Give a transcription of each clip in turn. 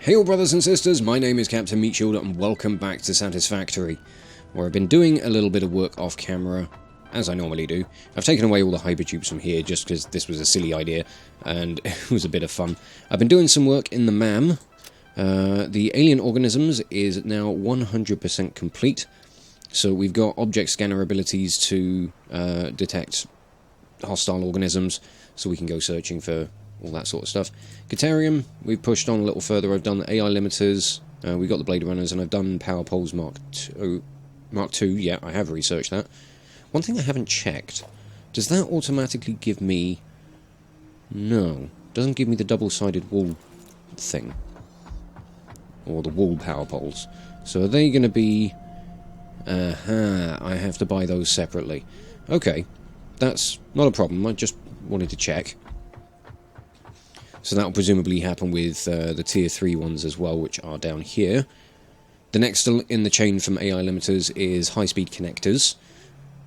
Hey all brothers and sisters, my name is Captain Meatshield and welcome back to Satisfactory, where I've been doing a little bit of work off camera, as I normally do. I've taken away all the hypertubes from here just because this was a silly idea and it was a bit of fun. I've been doing some work in the MAM. The alien organisms is now 100% complete, so we've got object scanner abilities to detect hostile organisms, so we can go searching for all that sort of stuff. Caterium, we've pushed on a little further. I've done the AI limiters, we've got the Blade Runners, and I've done Power Poles Mark II. Yeah, I have researched that. One thing I haven't checked, does that automatically give me... No, doesn't give me the double-sided wall thing. Or the wall power poles. So are they going to be... I have to buy those separately. Okay, that's not a problem, I just wanted to check. So that will presumably happen with the Tier 3 ones as well, which are down here. The next in the chain from AI limiters is high-speed connectors.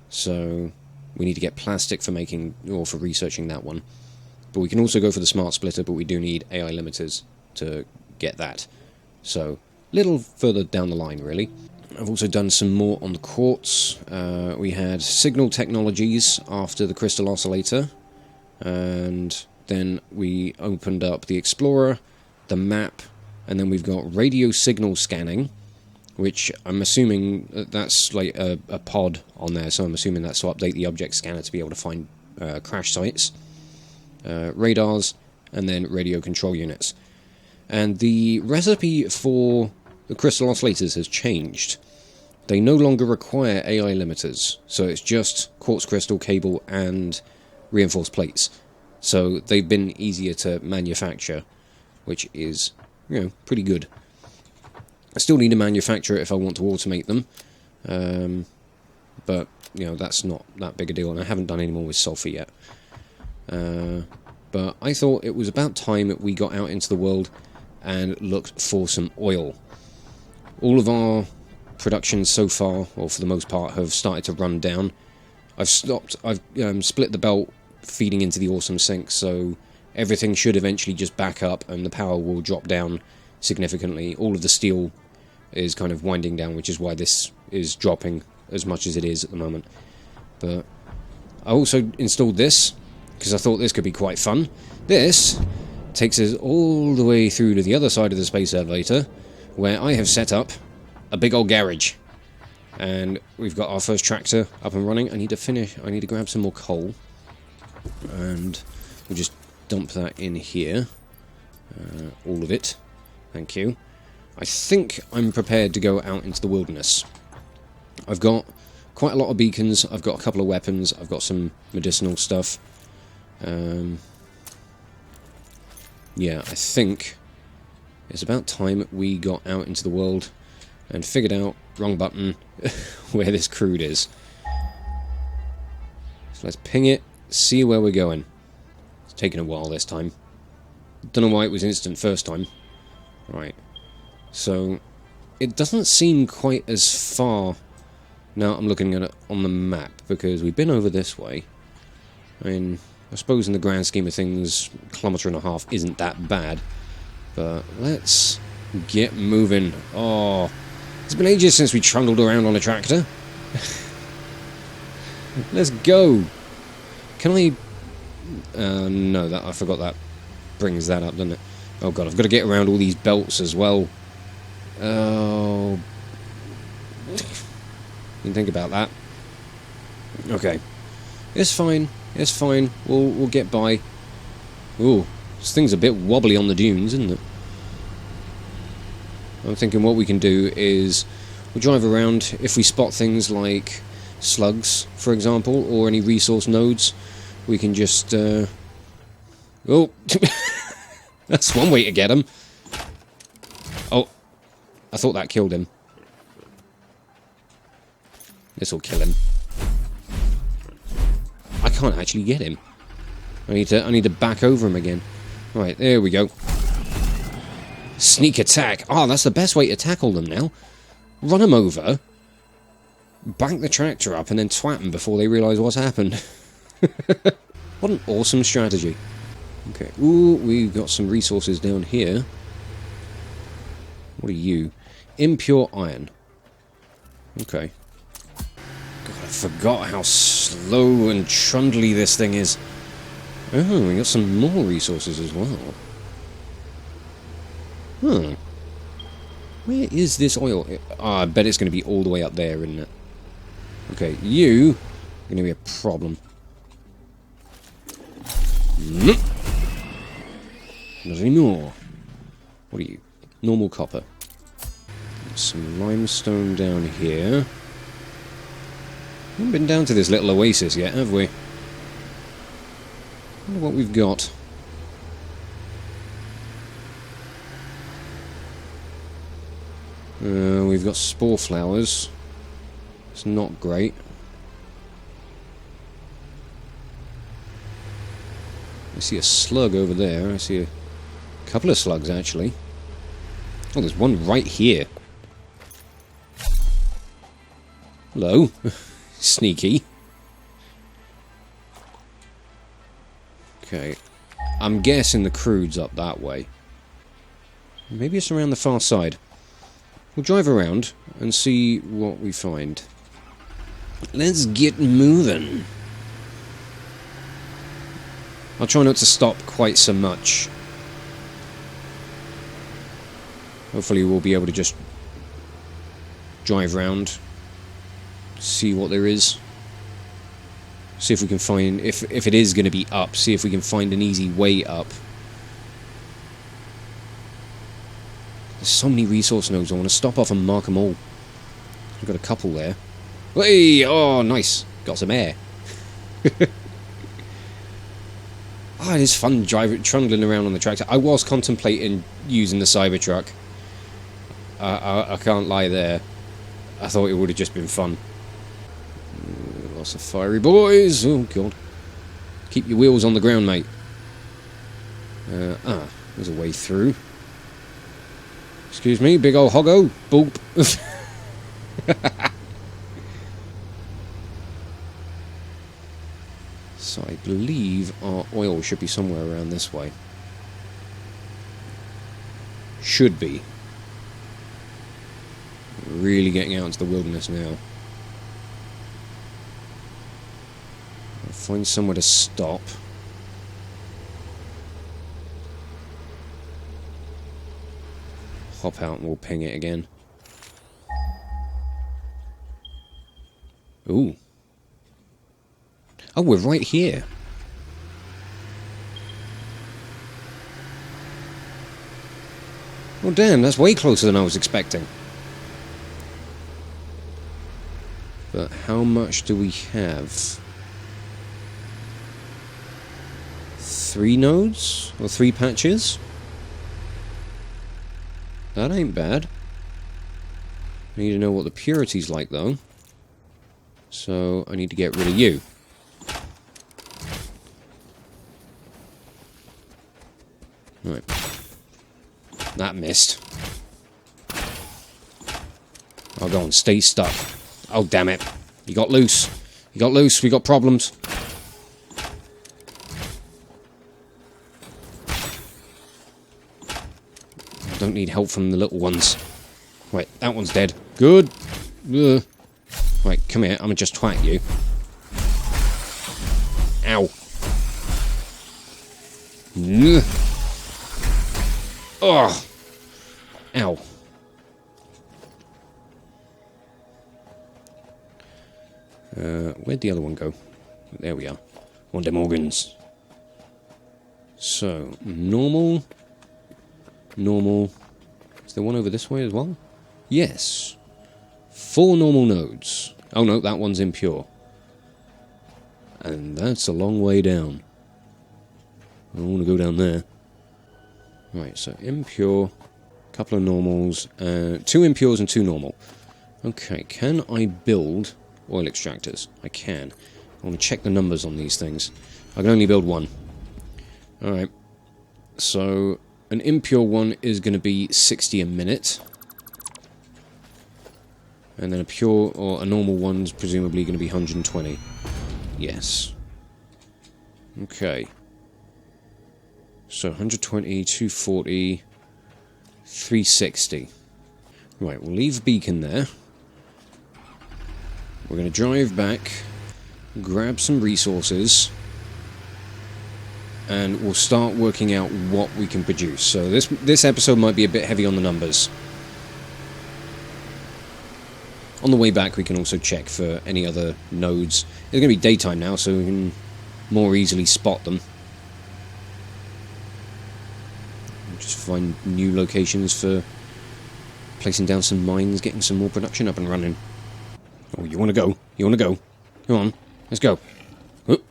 So we need to get plastic for making, or for researching that one. But we can also go for the smart splitter, but we do need AI limiters to get that. So, a little further down the line, really. I've also done some more on the quartz. We had signal technologies after the crystal oscillator. And then we opened up the Explorer, the map, and then we've got radio signal scanning, which I'm assuming that's like a pod on there, so I'm assuming that's to update the object scanner to be able to find crash sites, radars, and then radio control units. And the recipe for the crystal oscillators has changed. They no longer require AI limiters, so it's just quartz crystal, cable, and reinforced plates. So they've been easier to manufacture, which is, you know, pretty good. I still need to manufacture it if I want to automate them, but, you know, that's not that big a deal, and I haven't done any more with sulfur yet. But I thought it was about time that we got out into the world and looked for some oil. All of our production so far, or for the most part, have started to run down. I've split the belt feeding into the awesome sink, so everything should eventually just back up and the power will drop down significantly. All of the steel is kind of winding down, which is why this is dropping as much as it is at the moment. But I also installed this because I thought this could be quite fun. This takes us all the way through to the other side of the space elevator, where I have set up a big old garage. And we've got our first tractor up and running. I need to grab some more coal. And we'll just dump that in here. All of it. Thank you. I think I'm prepared to go out into the wilderness. I've got quite a lot of beacons. I've got a couple of weapons. I've got some medicinal stuff. Yeah, I think it's about time we got out into the world and figured out, wrong button, where this crude is. So let's ping it. See where we're going. It's taken a while this time. Don't know why it was instant first time. Right. So, it doesn't seem quite as far now I'm looking at it on the map, because we've been over this way. I mean, I suppose in the grand scheme of things, a kilometre and a half isn't that bad. But let's get moving. Oh, it's been ages since we trundled around on a tractor. Let's go. Can I... no, I forgot that brings that up, doesn't it? Oh god, I've got to get around all these belts as well. Oh... Didn't think about that. Okay. It's fine. It's fine. We'll get by. Ooh, this thing's a bit wobbly on the dunes, isn't it? I'm thinking what we can do is we'll drive around. If we spot things like slugs, for example, or any resource nodes, we can just, oh! That's one way to get him. Oh, I thought that killed him. This'll kill him. I can't actually get him. I need to back over him again. Right, there we go. Sneak attack. Oh, that's the best way to tackle them now. Run them over, bank the tractor up, and then twat them before they realise what's happened. What an awesome strategy. Okay, ooh, we've got some resources down here. What are you? Impure iron. Okay. God, I forgot how slow and trundly this thing is. Oh, we got some more resources as well. Huh. Where is this oil? I bet it's going to be all the way up there, isn't it? Okay, you are going to be a problem. Not anymore. What are you? Normal copper. Some limestone down here. Haven't been down to this little oasis yet, have we? Wonder what we've got. We've got spore flowers. It's not great. I see a slug over there. I see a couple of slugs, actually. Oh, there's one right here. Hello. Sneaky. Okay. I'm guessing the crude's up that way. Maybe it's around the far side. We'll drive around and see what we find. Let's get moving. I'll try not to stop quite so much. Hopefully we'll be able to just drive around, see what there is. See if we can find, if it is going to be up, see if we can find an easy way up. There's so many resource nodes, I want to stop off and mark them all. We've got a couple there. Hey! Oh, nice! Got some air. Oh, it is fun trundling around on the tractor. I was contemplating using the Cybertruck. I can't lie there. I thought it would have just been fun. Lots of fiery boys! Oh, God. Keep your wheels on the ground, mate. There's a way through. Excuse me, big old hoggo. Boop. So I believe our oil should be somewhere around this way. Should be. We're really getting out into the wilderness now. I'll find somewhere to stop. Hop out and we'll ping it again. Ooh. Oh, we're right here. Oh, damn, that's way closer than I was expecting. But how much do we have? 3 nodes? Or 3 patches? That ain't bad. I need to know what the purity's like, though. So, I need to get rid of you. Right. That missed. Oh, go on, stay stuck. Oh, damn it. You got loose. You got loose, we got problems. I don't need help from the little ones. Wait, that one's dead. Good. Ugh. Right, come here, I'm gonna just twat you. Ow. Ugh. Oh! Ow. Where'd the other one go? There we are. One of them organs. So, normal. Normal. Is there one over this way as well? Yes. 4 normal nodes. Oh no, that one's impure. And that's a long way down. I don't want to go down there. Right, so impure, couple of normals, 2 impures and 2 normal. Okay, can I build oil extractors? I can. I want to check the numbers on these things. I can only build 1. Alright, so an impure one is going to be 60 a minute. And then a pure or a normal one's presumably going to be 120. Yes. Okay. So 120, 240, 360. Right, we'll leave beacon there. We're going to drive back, grab some resources, and we'll start working out what we can produce. So this episode might be a bit heavy on the numbers. On the way back, we can also check for any other nodes. It's going to be daytime now, so we can more easily spot them. Just find new locations for placing down some mines, getting some more production up and running. Oh, you want to go? You want to go? Come on, let's go. Oh.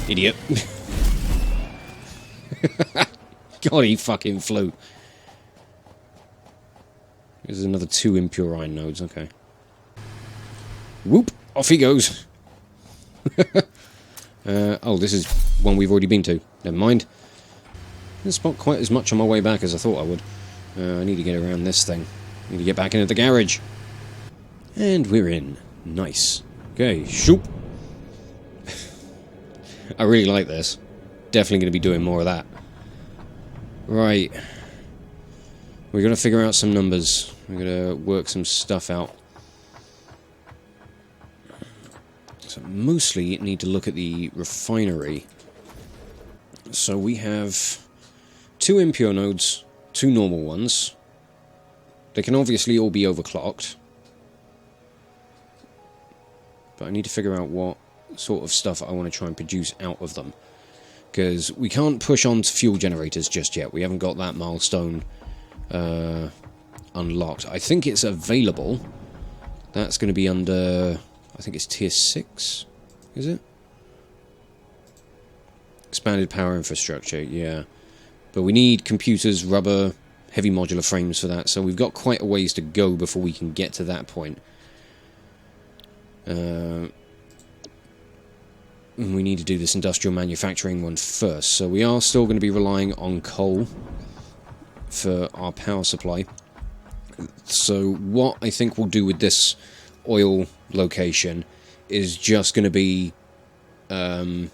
Idiot. God, he fucking flew. There's another 2 impure iron nodes, okay. Whoop! Off he goes! Oh, this is one we've already been to. Never mind. Didn't spot quite as much on my way back as I thought I would. I need to get around this thing. I need to get back into the garage. And we're in. Nice. Okay, shoop! I really like this. Definitely going to be doing more of that. Right. We're going to figure out some numbers. We're going to work some stuff out. So mostly need to look at the refinery. So we have 2 impure nodes, 2 normal ones. They can obviously all be overclocked. But I need to figure out what sort of stuff I want to try and produce out of them. Because we can't push on to fuel generators just yet. We haven't got that milestone unlocked. I think it's available. That's going to be under... I think it's tier 6, is it? Expanded power infrastructure, yeah. But we need computers, rubber, heavy modular frames for that, so we've got quite a ways to go before we can get to that point. We need to do this industrial manufacturing one first, so we are still going to be relying on coal for our power supply. So what I think we'll do with this oil location is just going to be, you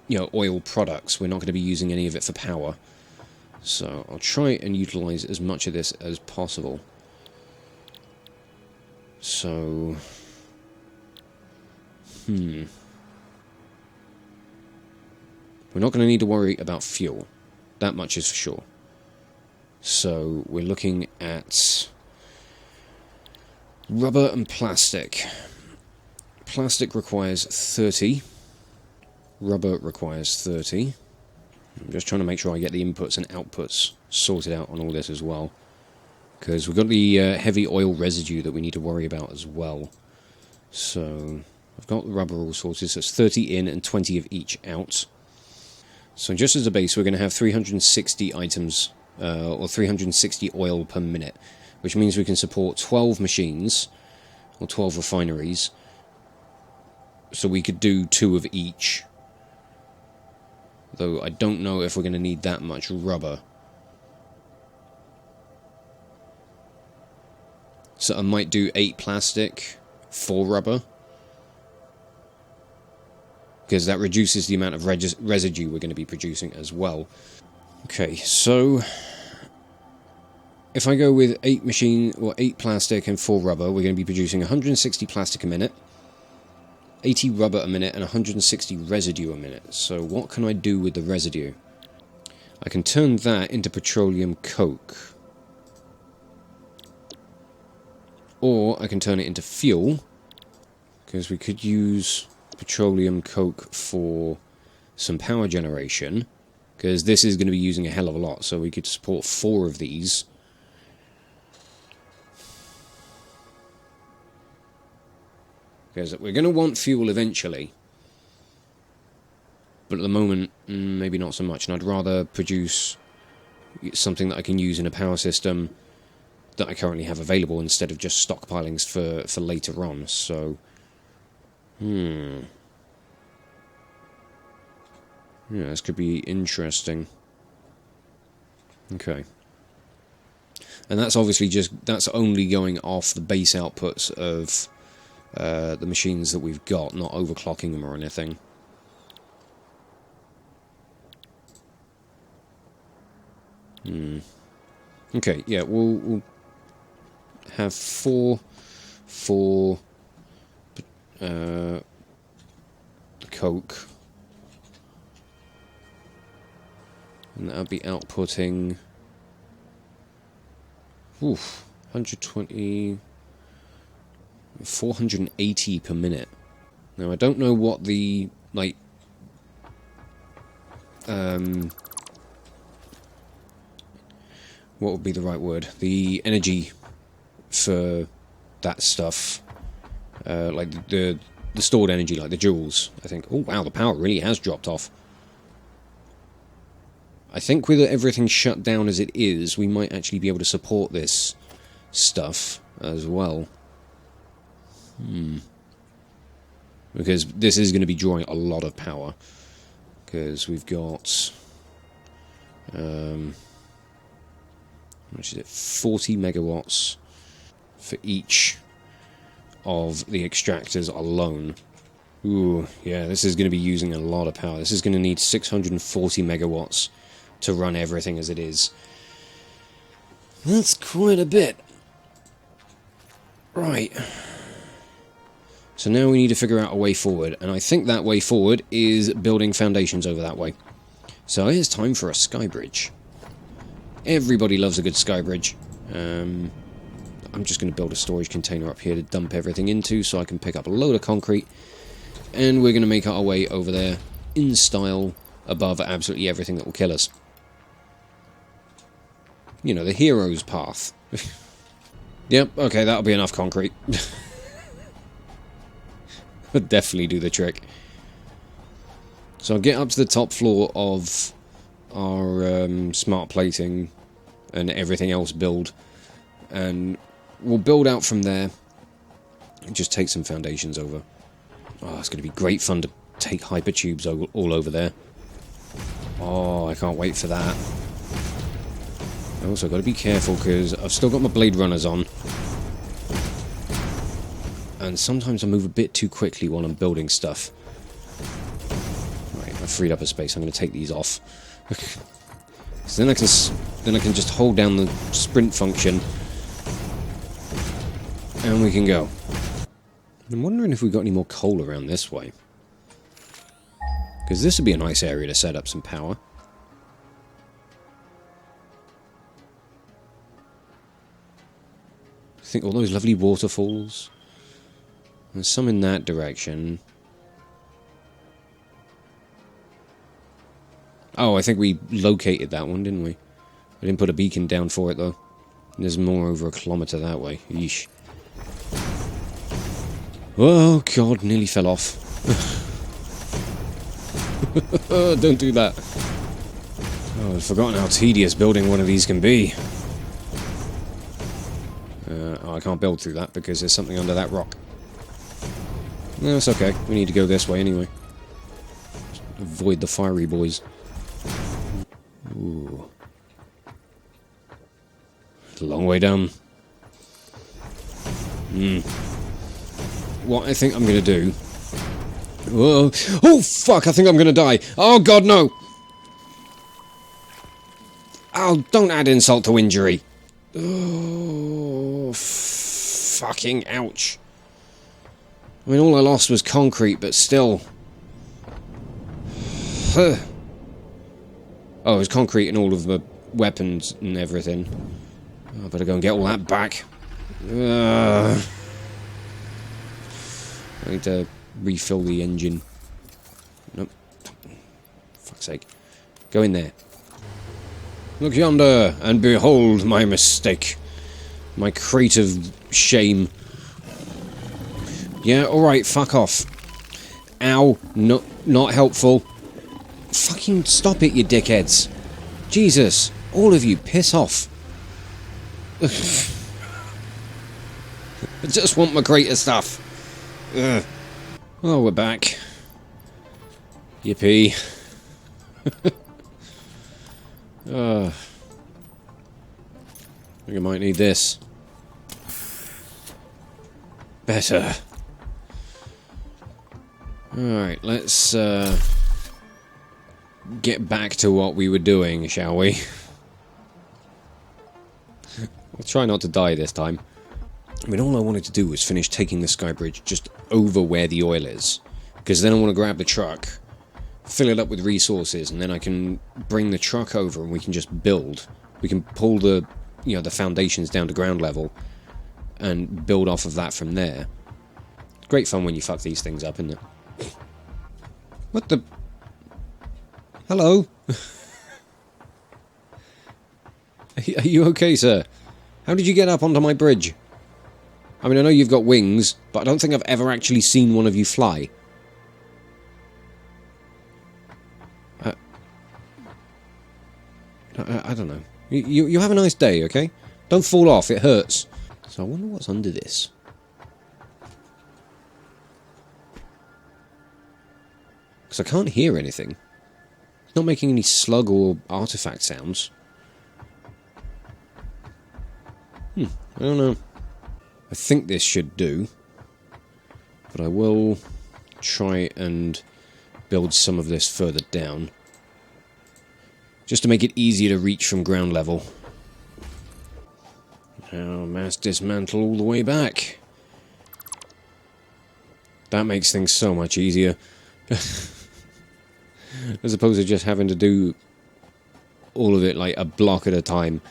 know, oil products. We're not going to be using any of it for power. So I'll try and utilize as much of this as possible. So, we're not going to need to worry about fuel. That much is for sure. So we're looking at rubber and plastic. Plastic requires 30. Rubber requires 30. I'm just trying to make sure I get the inputs and outputs sorted out on all this as well. Because we've got the heavy oil residue that we need to worry about as well. So I've got the rubber all sorted, so it's 30 in and 20 of each out. So just as a base, we're going to have 360 items, or 360 oil per minute, which means we can support 12 machines, or 12 refineries. So we could do 2 of each. Though I don't know if we're going to need that much rubber. So I might do 8 plastic, 4 rubber. Because that reduces the amount of residue we're going to be producing as well. Okay, so if I go with 8 plastic and 4 rubber, we're going to be producing 160 plastic a minute, 80 rubber a minute, and 160 residue a minute. So what can I do with the residue? I can turn that into petroleum coke. Or I can turn it into fuel, because we could use petroleum coke for some power generation, because this is going to be using a hell of a lot, so we could support 4 of these. Because we're going to want fuel eventually, but at the moment, maybe not so much, and I'd rather produce something that I can use in a power system that I currently have available instead of just stockpiling for later on, so... Yeah, this could be interesting. Okay. And that's obviously that's only going off the base outputs of the machines that we've got, not overclocking them or anything. Okay, yeah, we'll have 4 for the coke. And that'll be outputting 120, 480 per minute. Now I don't know what the like what would be the right word? The energy for that stuff, like the stored energy, like the joules. I think. Oh wow, the power really has dropped off. I think with everything shut down as it is, we might actually be able to support this stuff as well. Because this is going to be drawing a lot of power. Because we've got... how much is it? 40 megawatts for each of the extractors alone. Ooh, yeah, this is going to be using a lot of power. This is going to need 640 megawatts to run everything as it is. That's quite a bit. Right. So now we need to figure out a way forward, and I think that way forward is building foundations over that way. So it's time for a skybridge. Everybody loves a good skybridge. I'm just going to build a storage container up here to dump everything into so I can pick up a load of concrete, and we're going to make our way over there in style above absolutely everything that will kill us. You know, the hero's path. Yep, okay, that'll be enough concrete. Would definitely do the trick. So I'll get up to the top floor of our smart plating and everything else build, and we'll build out from there and just take some foundations over. Oh, it's going to be great fun to take hypertubes all over there. Oh, I can't wait for that. I also got to be careful because I've still got my blade runners on. And sometimes I move a bit too quickly while I'm building stuff. Right, I've freed up a space. I'm going to take these off. So then I can just hold down the sprint function, and we can go. I'm wondering if we've got any more coal around this way, because this would be a nice area to set up some power. I think all those lovely waterfalls. There's some in that direction. Oh, I think we located that one, didn't we? I didn't put a beacon down for it, though. There's more over 1 kilometre that way. Yeesh. Oh, God, nearly fell off. Don't do that. Oh, I've forgotten how tedious building one of these can be. Oh, I can't build through that because there's something under that rock. No, it's okay. We need to go this way anyway. Just avoid the fiery boys. Ooh. It's a long way down. What I think I'm going to do... Whoa. Oh, fuck! I think I'm going to die. Oh, God, no! Oh, don't add insult to injury. Oh, fucking ouch. I mean, all I lost was concrete, but still. Oh, it was concrete and all of the weapons and everything. Oh, I better go and get all that back. I need to refill the engine. Nope. Fuck's sake. Go in there. Look yonder, and behold my mistake. My crate of shame. Yeah, alright, fuck off. Ow, not helpful. Fucking stop it, you dickheads. Jesus, all of you, piss off. I just want my crate of stuff. Ugh. Oh, we're back. Yippee. I think I might need this. Better. Alright, let's get back to what we were doing, shall we? I'll try not to die this time. I mean, all I wanted to do was finish taking the Skybridge just over where the oil is. Because then I want to grab the truck, fill it up with resources, and then I can bring the truck over and we can just build. We can pull the, you know, the foundations down to ground level and build off of that from there. Great fun when you fuck these things up, isn't it? What the... Hello? Are you okay, sir? How did you get up onto my bridge? I mean, I know you've got wings, but I don't think I've ever actually seen one of you fly. I don't know. You have a nice day, okay? Don't fall off, it hurts. So I wonder what's under this. Because I can't hear anything. It's not making any slug or artifact sounds. I don't know. I think this should do. But I will try and build some of this further down. Just to make it easier to reach from ground level. Now, mass dismantle all the way back. That makes things so much easier. As opposed to just having to do all of it like a block at a time.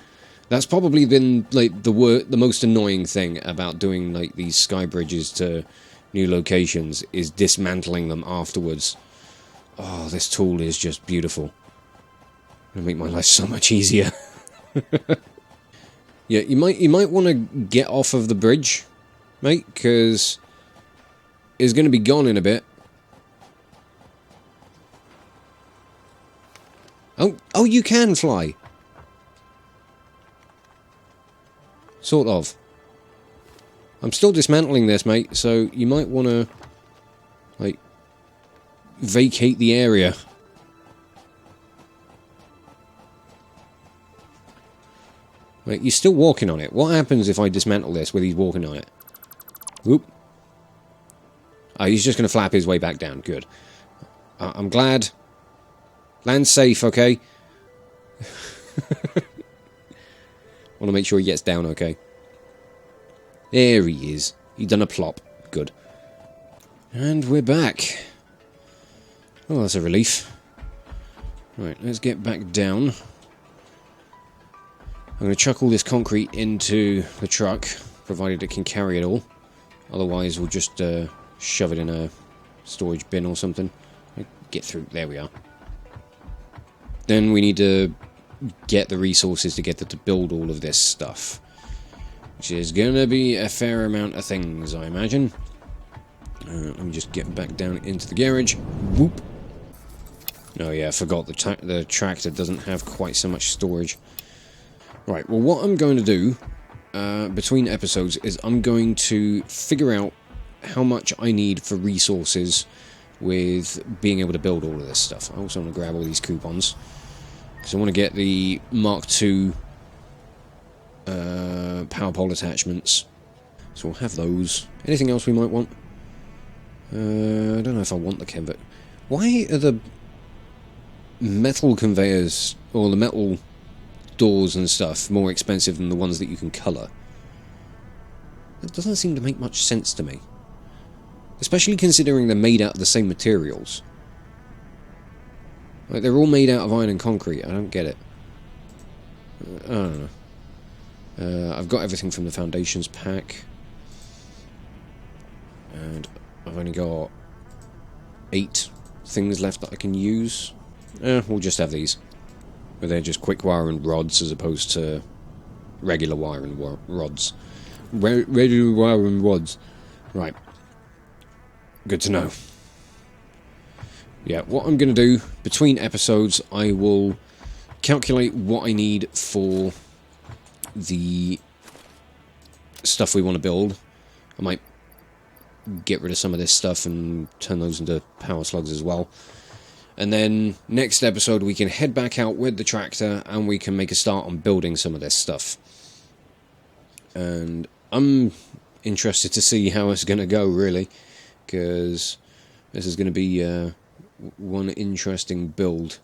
That's probably been like the most annoying thing about doing like these sky bridges to new locations, is dismantling them afterwards. Oh, this tool is just beautiful. It'll make my life so much easier. Yeah, you might want to get off of the bridge, mate, because it's going to be gone in a bit. Oh, you can fly. Sort of. I'm still dismantling this, mate, so you might want to, like, vacate the area. Wait, you're still walking on it. What happens if I dismantle this with he's walking on it? Whoop. Oh, he's just going to flap his way back down. Good. I'm glad. Land safe, okay? Want to make sure he gets down okay. There he is. He done a plop. Good. And we're back. Oh, that's a relief. Right, let's get back down. I'm going to chuck all this concrete into the truck, provided it can carry it all. Otherwise, we'll just shove it in a storage bin or something. Get through. There we are. Then we need to get the resources to build all of this stuff. Which is going to be a fair amount of things, I imagine. Let me just get back down into the garage. Whoop. Oh yeah, I forgot the tractor doesn't have quite so much storage. Right, well what I'm going to do between episodes is I'm going to figure out how much I need for resources with being able to build all of this stuff. I also want to grab all these coupons, because I want to get the Mark II power pole attachments. So we'll have those. Anything else we might want? I don't know if I want the conveyor. Why are the metal conveyors, or the metal doors and stuff, more expensive than the ones that you can colour? That doesn't seem to make much sense to me. Especially considering they're made out of the same materials. Like, they're all made out of iron and concrete. I don't get it. I don't know. I've got everything from the Foundations pack. And I've only got 8 things left that I can use. We'll just have these. But they're just quick wire and rods as opposed to regular wire and rods. Regular wire and rods. Right. Good to know. Yeah, what I'm going to do between episodes, I will calculate what I need for the stuff we want to build. I might get rid of some of this stuff and turn those into power slugs as well. And then next episode we can head back out with the tractor and we can make a start on building some of this stuff. And I'm interested to see how it's going to go, really, because this is going to be one interesting build.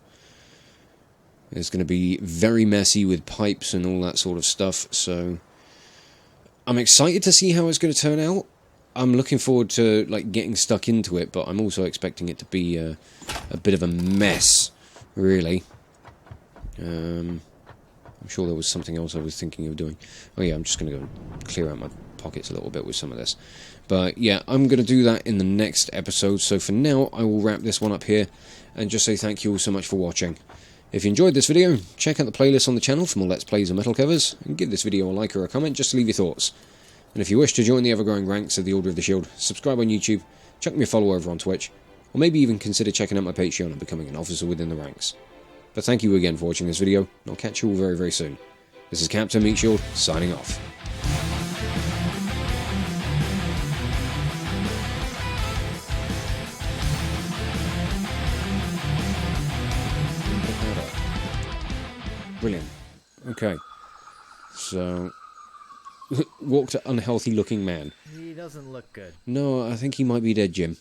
It's going to be very messy with pipes and all that sort of stuff, so I'm excited to see how it's going to turn out. I'm looking forward to like getting stuck into it, but I'm also expecting it to be a bit of a mess, really. I'm sure there was something else I was thinking of doing. Oh yeah, I'm just going to go and clear out my pockets a little bit with some of this. But yeah, I'm going to do that in the next episode, so for now I will wrap this one up here and just say thank you all so much for watching. If you enjoyed this video, check out the playlist on the channel for more Let's Plays of metal covers, and give this video a like or a comment just to leave your thoughts. And if you wish to join the ever-growing ranks of the Order of the Shield, subscribe on YouTube, chuck me a follow over on Twitch, or maybe even consider checking out my Patreon and becoming an officer within the ranks. But thank you again for watching this video, and I'll catch you all very, very soon. This is Captain Meatshield, signing off. Brilliant. Okay. So, walked an unhealthy looking man. He doesn't look good. No, I think he might be dead, Jim.